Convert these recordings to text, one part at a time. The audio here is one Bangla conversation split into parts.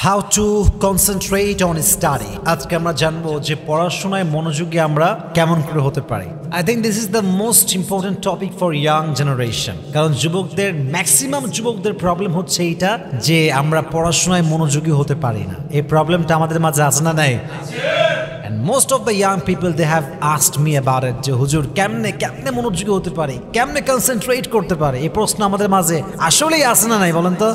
How to concentrate on study. আজকে আমরা জানবো যে পড়াশোনায় মনোযোগী আমরা কেমন করে হতে পারি। I think this is the most important topic for young generation. কারণ যুবকদের ম্যাক্সিমাম যুবকদের প্রবলেম হচ্ছে এইটা যে আমরা পড়াশোনায় মনোযোগী হতে পারি না। এই প্রবলেমটা আমাদের মাঝে আছে না নাই? And most of the young people they have asked me about it যে হুজুর কেমনে মনোযোগী হতে পারি, কেমনে কনসেন্ট্রেট করতে পারি। এই প্রশ্ন আমাদের মাঝে আসলেই আছে না নাই বলেন তো?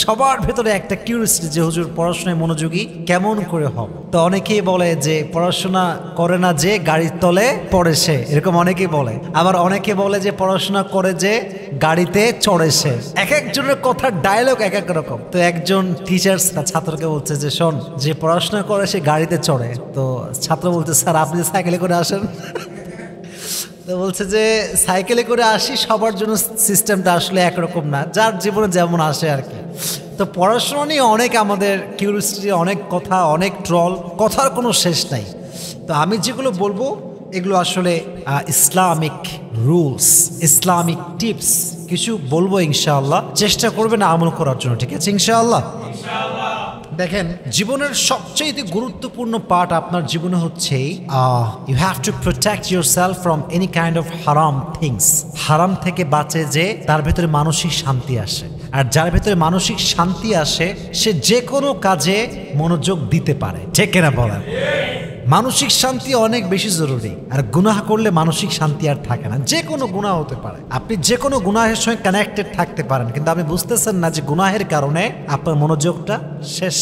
সবার ভেতরে একটা কিউরিয়াসিটি যে হুজুর পড়াশোনায় মনোযোগী কেমন করে হব। তো অনেকেই বলে যে পড়াশোনা করে না যে গাড়ির তলে পড়ে সে, এরকম অনেকেই বলে। আবার অনেকে বলে যে পড়াশোনা করে যে গাড়িতে চড়ে সে। এক একজনের কথার ডায়লগ এক এক রকম। তো একজন টিচার ছাত্রকে বলছে যে শোন, যে পড়াশোনা করে সে গাড়িতে চড়ে। তো ছাত্র বলছে স্যার আপনি সাইকেলে করে আসেন। তো বলছে যে সাইকেলে করে আসি, সবার জন্য সিস্টেমটা আসলে একরকম না, যার জীবনে যেমন আসে আর কি। তো পড়াশোনা নিয়ে অনেক আমাদের কিউরিয়াসিটি, অনেক কথা, অনেক ট্রল, কথার কোনো শেষ নাই। তো আমি যেগুলো বলবো এগুলো আসলে ইসলামিক রুলস, ইসলামিক টিপস কিছু বলবো ইনশাআল্লাহ। চেষ্টা করবেন আমল করার জন্য, ঠিক আছে ইনশাআল্লাহ? দেখেন, জীবনের সবচেয়ে গুরুত্বপূর্ণ পার্ট আপনার জীবনে হচ্ছে you have to protect yourself from any kind of হারাম থিংস। হারাম থেকে বাঁচে যে তার ভেতরে মানসিক শান্তি আসে, আর যার ভেতরে মানসিক শান্তি আসে সে যে কোনো কাজে মনোযোগ দিতে পারে, ঠিক কিনা বলেন? মানসিক শান্তি অনেক বেশি জরুরি। আর গুনাহ করলে মানসিক শান্তি আর থাকে না। যে কোনো গুনাহ হতে পারে, আপনি যে কোনো গুনাহের সঙ্গে কানেক্টেড থাকতে পারেন, কিন্তু আপনি বুঝতেছেন না যে গুনাহের কারণে আপনার মনোযোগটা শেষ,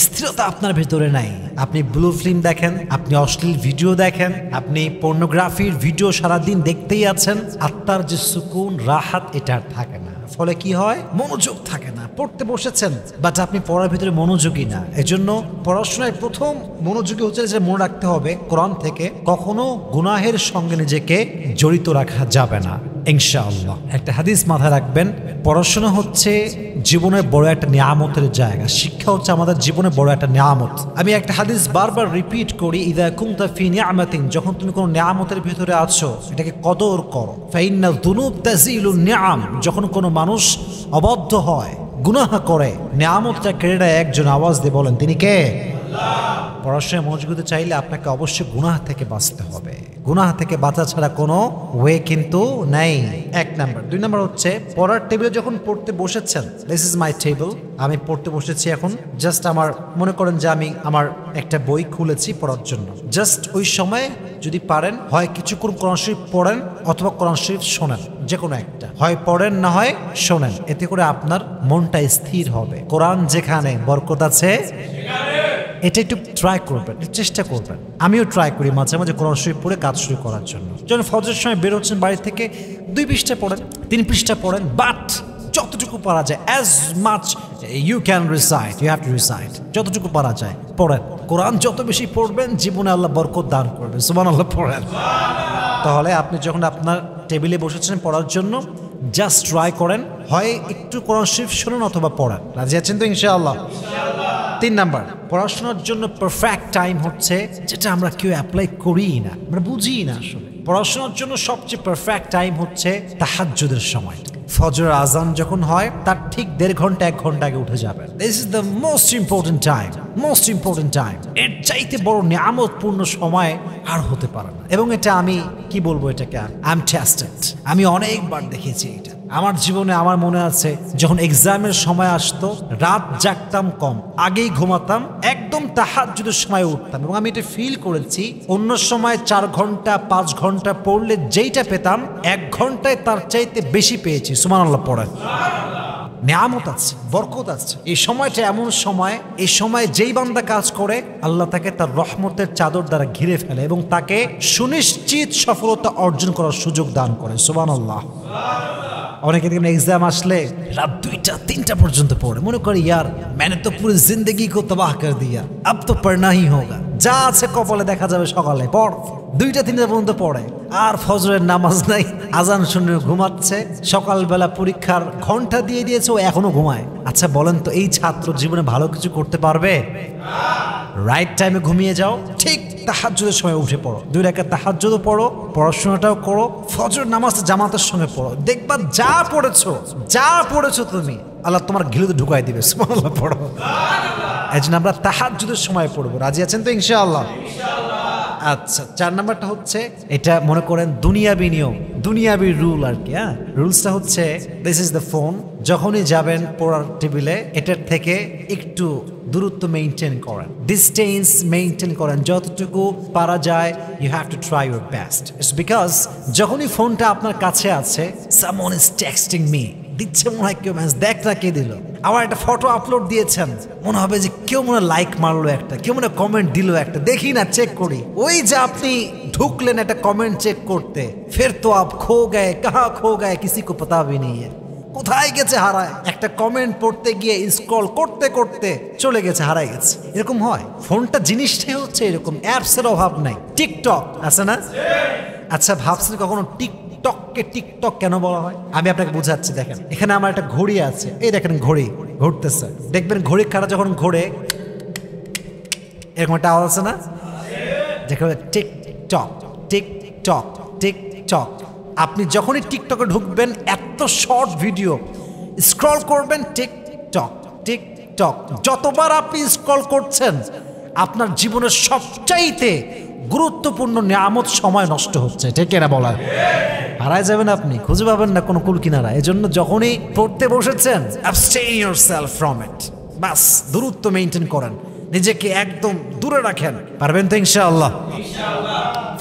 স্থিরতা আপনার ভেতরে নাই। আপনি ব্লু ফিল্ম দেখেন, আপনি অশ্লীল ভিডিও দেখেন, আপনি পর্নোগ্রাফির ভিডিও সারাদিন দেখতেই আছেন, আত্মার যে সুকুন রাহাত এটা আর থাকে না। ফলে কি হয়? মনোযোগ থাকে না। পড়তে বসেছেন বাট আপনি পড়ার ভিতরে মনোযোগী না। এজন্য পড়াশোনায় প্রথম মনোযোগী হচ্ছে যে মনে রাখতে হবে কোরআন থেকে কখনো গুনাহের সঙ্গে নিজেকে জড়িত রাখা যাবে না ইনশাআল্লাহ। একটা হাদিস মাথায় রাখবেন, পড়াশোনা হচ্ছে জীবনের বড় একটা নিয়ামতের জায়গা। শিক্ষা হচ্ছে আমাদের জীবনে বড় একটা নিয়ামত। আমি একটা হাদিস বারবার রিপিট করি, ইযা কুনতা ফি নিয়ামাতিন, যখন তুমি কোনো নিয়ামতের ভিতরে আছো এটাকে কদর করো। ফাইন্না যুনুব তাজিলুন নিআম, যখন কোনো মানুষ অবাধ্য হয়, গুনাহ করে, নিয়ামতটা কেড়ে নেয়, একজন আওয়াজ দিয়ে বলেন তিনি কে? আল্লাহ। পড়াশোনায় মনোযোগ দিতে চাইলে আপনাকে অবশ্যই গুনাহ থেকে বাঁচতে হবে। গুনাহ থেকে বাঁচা ছাড়া কোনো ওয়ে কিন্তু নাই, এক নাম্বার। দুই নাম্বার হচ্ছে পড়ার টেবিলে যখন পড়তে বসেছেন, দিস ইজ মাই টেবিল, আমি পড়তে বসেছি এখন, জাস্ট আমার মনে করেন যে আমি আমার একটা বই খুলেছি পড়ার জন্য। জাস্ট ওই সময় যদি পারেন হয় কিছুক্ষণ কোরআন শরীফ পড়েন অথবা কোরআন শরীফ শোনেন, যে কোনো একটা, হয় পড়েন না হয় শোনেন। এতে করে আপনার মনটা স্থির হবে। কোরআন যেখানে বরকত আছে এটা একটু ট্রাই করবেন, চেষ্টা করবেন। আমিও ট্রাই করি মাঝে মাঝে কোরআন শরীফ পড়ে কাজ শুরু করার জন্য। যখন ফজরের সময় বের হচ্ছেন বাড়ি থেকে 2 পৃষ্ঠা পড়েন, 3 পৃষ্ঠা পড়েন, বাট যতটুকু পারা যায়, as much you can recite, you have to recite, যতটুকু পারা যায় পড়েন। কোরআন যত বেশি পড়বেন জীবনে আল্লাহ বরকত দান করবেন। সুবহানাল্লাহ পড়েন। তাহলে আপনি যখন আপনার টেবিলে বসেছেন পড়ার জন্য, জাস্ট ট্রাই করেন, হয় একটু কোরআন শরীফ শুনুন অথবা পড়েন। রাজি আছেন তো ইনশাআল্লাহ? 3 নাম্বার, পড়াশোনার জন্য পারফেক্ট টাইম হচ্ছে যেটা আমরা কেউ অ্যাপ্লাই করি না, আমরা বুঝি না আসলে। পড়াশোনার জন্য সবচেয়ে পারফেক্ট টাইম হচ্ছে তাহাজ্জুদের সময়। ফজরের আজান যখন হয় তার ঠিক 1.5 ঘন্টা 1 ঘন্টা আগে উঠে যাবেন। This is the most important time, most important time. এর চাইতে বড় নিয়ামতপূর্ণ সময় আর হতে পারে না। এবং এটা আমি কি বলবো, এটাকে আই এম টেস্টেড, আমি অনেকবার দেখেছি এটা আমার জীবনে। আমার মনে আছে যখন এক্সামের সময় আসতো, রাত জাগতাম কম, আগেই ঘুমাতাম, একদম তাহাজ্জুদের সময় উঠতাম। এবং আমি এটা ফিল করেছি, অন্য সময় 4 ঘন্টা 5 ঘন্টা পড়লে যেইটা পেতাম 1 ঘন্টায় তার চাইতে বেশি পেয়েছি। সুবহানাল্লাহ পড়েন। নিয়ামত আছে, বরকত আছে। এই সময়টা এমন সময়, এই সময় যেই বান্দা কাজ করে আল্লাহ তাকে তার রহমতের চাদর দ্বারা ঘিরে ফেলে এবং তাকে সুনিশ্চিত সফলতা অর্জন করার সুযোগ দান করে। সুবহানাল্লাহ। অনেকে দেখবেন এক্সাম আসলে রাত 2টা 3টা পর্যন্ত পড়ে, মনে করে ইয়ার मैंने तो पूरी जिंदगी को तबाह कर दिया, अब तो पढ़ना ही होगा। যা আছে কপালে দেখা যাবে, সকালে পড়, 2টা 3টা পর্যন্ত পড়ে। আর ফজরের নামাজ নাই, আজান শুনে ঘুমাচ্ছে, সকালবেলা পরীক্ষার ঘন্টা দিয়ে দিয়েছে, ও এখনো ঘুমায়। আচ্ছা বলেন তো, এই ছাত্র জীবনে ভালো কিছু করতে পারবে? রাইট টাইমে ঘুমিয়ে যাও, ঠিক তাহাজ্জুদের সময় উঠে পড়ো, 2 রাকাত তাহাজ্জুদও পড়ো, পড়াশোনাটাও করো, ফজর নামাজ জামাতের সঙ্গে পড়ো। দেখবা যা পড়েছো তুমি, আল্লাহ তোমার ঘিলুতে ঢুকাই দিবে। সুবহানাল্লাহ পড়ো। এই জন্য আমরা তাহাজ্জুদের সময় পড়বো। রাজি আছেন তো ইনশাআল্লাহ? আচ্ছা, 4 নাম্বারটা হচ্ছে, এটা মনে করেন দুনিয়াবি নিয়ম, দুনিয়াবি রুল আর কি। হ্যাঁ, রুলসটা হচ্ছে দিস ইজ দ্য ফোন। যখনই যাবেন পড়ার টেবিলে, এটার থেকে একটু দূরত্ব মেনটেন করেন, ডিস্টেন্স মেনটেন করেন যতটুকু পারা যায়। You have to try your best. It's because যখনই ফোনটা আপনার কাছে আছে, সামওয়ান ইজ টেক্সটিং মি, দিচ্ছে মনে হয় কেউ মেসেজ, দেখ না কে দিল। আবার একটা ফটো আপলোড দিয়েছেন, মনে হবে যে কেউ মনে লাইক মারলো একটা, কেউ মনে কমেন্ট দিল একটা, দেখি না চেক করি। ওই যে আপনি ঢুকলেন একটা কমেন্ট চেক করতে, ফের তো আপ খো গয়ে, কাহা খো গয়ে কিসি কো পতা ভি নেই হ্যায়, কোথায় গেছে হারায়। একটা কমেন্ট পড়তে গিয়ে স্ক্রল করতে করতে চলে গেছে, হারায় গেছে। এরকম হয়। ফোনটা জিনিসটাই হচ্ছে এরকম, অ্যাপসের অভাব নাই। টিকটক আছে না? আচ্ছা, ভাবছেন কখনো টিকটককে টিকটক কেন বলা হয়? আমি আপনাকে বুঝাচ্ছি। দেখেন, এখানে আমার একটা ঘড়ি আছে, এই দেখেন ঘড়ি ঘুরতেছে। দেখবেন ঘড়ি কাটা যখন ঘোরে, এরকম একটা আওয়াজ আছে না? দেখবেন টিকটক টিকটক টিকটক। আপনি যখনই টিকটকে ঢুকবেন, এত শর্ট ভিডিও স্ক্রল করবেন, টিকটক টিকটক। যতবার আপনি স্ক্রল করছেন, আপনার জীবনের সবচাইতে গুরুত্বপূর্ণ নিয়ামত সময় নষ্ট হচ্ছে। ঠিক কিনা বলা? হারায় যাবেন, আপনি খুঁজে পাবেন না কোনো কুল কিনারা। এই জন্য যখনই পড়তে বসেছেন, abstain yourself from it, বাস দূরত্ব মেনটেন করেন, নিজেকে একদম দূরে রাখেন। পারবেন তো ইনশাআল্লাহ?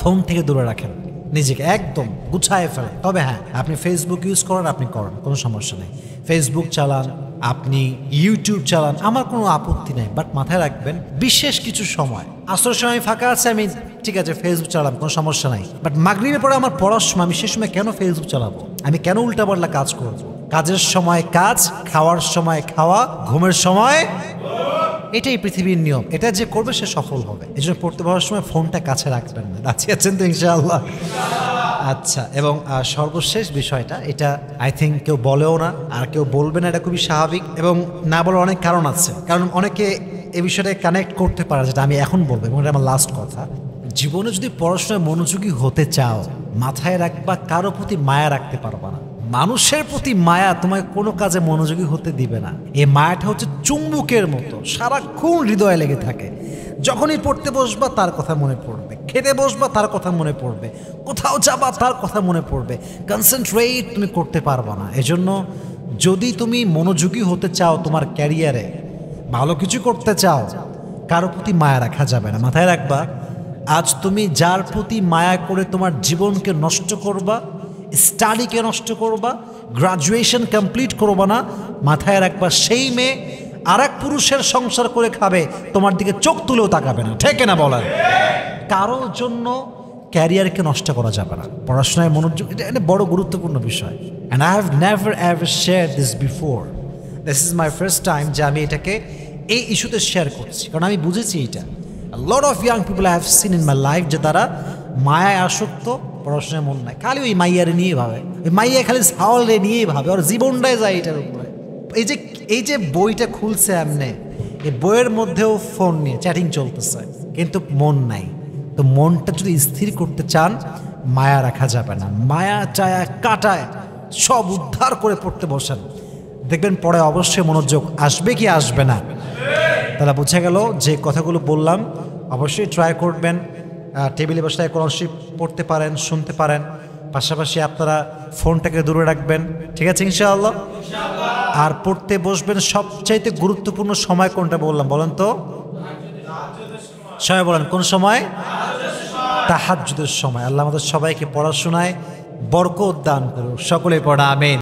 ফোন থেকে দূরে রাখেন নিজেকে, একদম গুছায় ফেলেন। তবে হ্যাঁ, আপনি ফেসবুক ইউজ করেন, আপনি করেন, কোনো সমস্যা নেই। ফেসবুক চালান, আপনি ইউটিউব চালান, আমার কোনো আপত্তি নেই। বাট মাথায় রাখবেন, বিশেষ কিছু সময়, আসর সময় ফাঁকা আছে, আমি ঠিক আছে ফেসবুক চালাম, কোনো সমস্যা নাই। বাট মাগরিবের পরে আমার পড়ার সময়, আমি সে সময় কেন ফেসবুক চালাবো? আমি কেন উল্টাপাল্টা কাজ করব? কাজের সময় কাজ, খাওয়ার সময় খাওয়া, ঘুমের সময়। এটাই পৃথিবীর নিয়ম। এটা যে করবে সে সফল হবে। এই জন্য পড়তে বসার সময় ফোনটা কাছে রাখবেন না। রাজি আছেন তো ইনশাআল্লাহ? আচ্ছা, এবং সর্বশেষ বিষয়টা, এটা আই থিঙ্ক কেউ বলেও না আর কেউ বলবে না, এটা খুবই স্বাভাবিক। এবং না বলার অনেক কারণ আছে, কারণ অনেকে এই বিষয়টা কানেক্ট করতে পারে, যেটা আমি এখন বলবো, এবং এটা আমার লাস্ট কথা। জীবনে যদি পড়াশোনায় মনোযোগী হতে চাও, মাথায় রাখবা, কারো প্রতি মায়া রাখতে পারবা না। মানুষের প্রতি মায়া তোমাকে কোনো কাজে মনোযোগী হতে দিবে না। এই মায়াটা হচ্ছে চুম্বকের মতো, সারাক্ষণ হৃদয়ে লেগে থাকে। যখনই পড়তে বসবা, তার কথা মনে পড়বে, খেতে বসবা, তার কথা মনে পড়বে, কোথাও যাবা, তার কথা মনে পড়বে। কনসেন্ট্রেট তুমি করতে পারবা না। এজন্য যদি তুমি মনোযোগী হতে চাও, তোমার ক্যারিয়ারে ভালো কিছু করতে চাও, কারো প্রতি মায়া রাখা যাবে না। মাথায় রাখবা, আজ তুমি যার প্রতি মায়া করে তোমার জীবনকে নষ্ট করবা, স্টাডিকে নষ্ট করবা, গ্রাজুয়েশন কমপ্লিট করবা না, মাথায় রাখবা সেই মেয়ে আর এক পুরুষের সংসার করে খাবে, তোমার দিকে চোখ তুলেও তাকাবে না। ঠিক না বলেন? কারোর জন্য ক্যারিয়ারকে নষ্ট করা যাবে না। পড়াশোনায় মনোযোগ, এটা বড় গুরুত্বপূর্ণ বিষয়। And I have never ever share this before. This is my first time যে আমি এটাকে এই ইস্যুতে শেয়ার করছি, কারণ আমি বুঝেছি এটা। Lot of young people I have seen in my life, যে তারা মায়ায় আসক্ত, পড়াশোনায় মন নাই, খালি ওই মাইয়ারে নিয়ে ভাবে, ওই মাইয়া খালি সাওয়ালে নিয়েই ভাবে, ওর জীবনটাই যায় এটার উপরে। এই যে বইটা খুলছে এমনি, এই বইয়ের মধ্যেও ফোন নিয়ে চ্যাটিং চলতেছে, কিন্তু মন নাই। তো মনটা যদি স্থির করতে চান, মায়া রাখা যাবে না। মায়া চায়া কাটায় সব উদ্ধার করে পড়তে বসেন, দেখবেন পরে অবশ্যই মনোযোগ আসবে কি আসবে না। তাহলে বোঝা গেল যে কথাগুলো বললাম, অবশ্যই ট্রাই করবেন। টেবিলে বসে কোরআন শরীফ পড়তে পারেন, শুনতে পারেন, পাশাপাশি আপনারা ফোনটাকে দূরে রাখবেন। ঠিক আছে ইনশাআল্লাহ? আর পড়তে বসবেন, সবচাইতে গুরুত্বপূর্ণ সময় কোনটা বললাম বলেন তো? সবাই বলেন কোন সময়? তাহাজ্জুদের সময়। আল্লাহ আমাদের সবাইকে পড়াশোনায় বরকত দান করুন। সকলে পড়া আমিন।